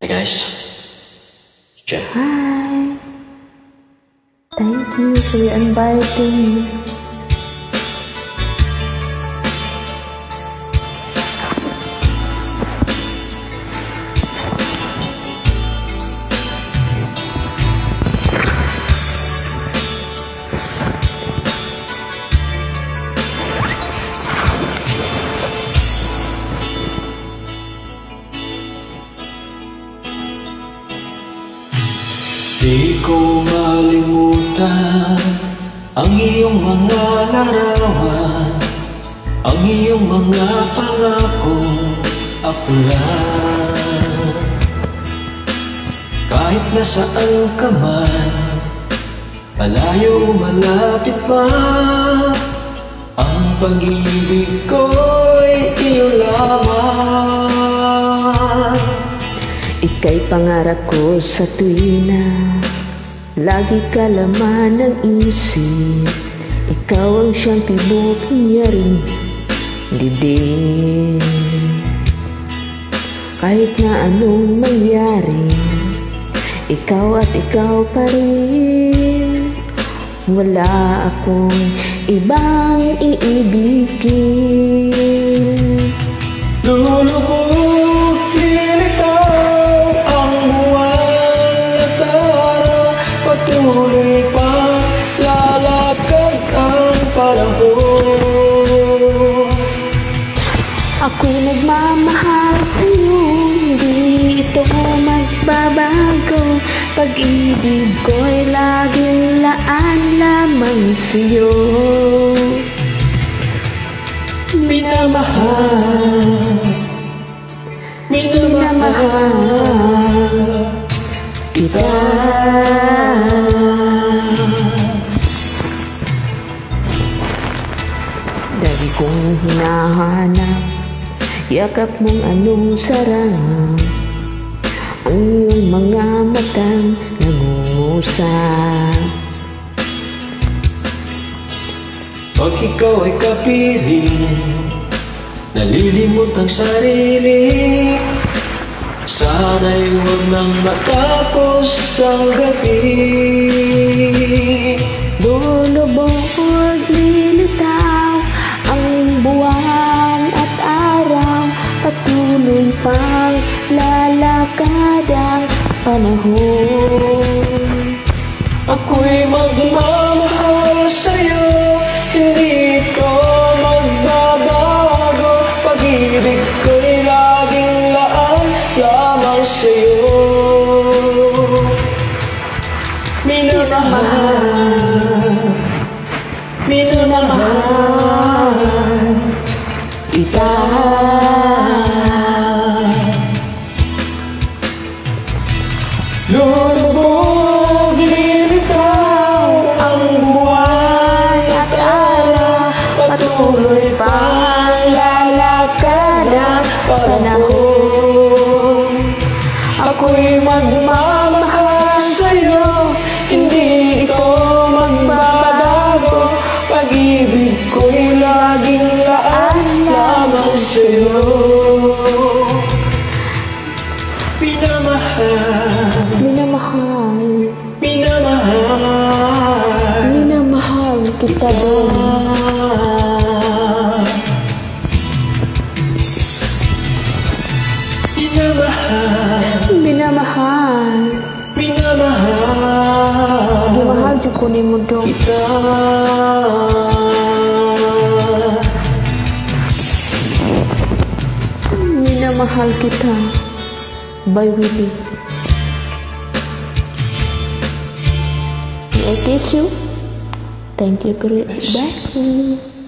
guys, it's Jeff. Hi. Thank you for inviting me. Di ko malimutan ang iyong mga larawan, ang iyong mga pangakong akulan. Kahit nasaan ka man, malayo malapit pa, ang pag-ibig ko'y iyo lamang. Ika'y pangarap ko sa tuwina, lagi ka laman ng isip. Ikaw ang siyang tibok niya rin dibdib. Kahit na anong mangyari, ikaw at ikaw pa rin. Wala akong ibang iibigin. Lulubog, lilitaw ang buwan at araw, patuloy pa lalakad ang panahon. Ako'y nagmamahal sa'yo, hindi ito magbabago. Pag-ibig ko'y laging laan lamang sa'yo. Minamahal, minamahal kita. Lagi kong hinahanap yakap mong anong sarap, ang iyong mga matang nangungusap. Pag ikaw ay kapiling, nalilimot ang sarili, sana'y huwag nang matapos ang gabi. Lulubog, lilitaw ang buwan at araw, patuloy pang lalakad ang panahon. Ako'y magmamahal sa'yo, hindi ito magbabago. Pag-ibig ko'y laging laan lamang sa'yo. Minamahal, minamahal kita. Lulubog, lilitaw ang buwan at araw, patuloy pang lalakad ang panahon. Ako'y magmamahal sa'yo, hindi ito magbabago. Pag-ibig ko'y laging laan lamang sa'yo. Minamahal, Minamahal, minamahal, minamahal kita doon. Minamahal, Minamahal, minamahal gimahal dyan ko ni mo doon. kita. Minamahal kita by Willie. I kiss you. Thank you for it. Bye.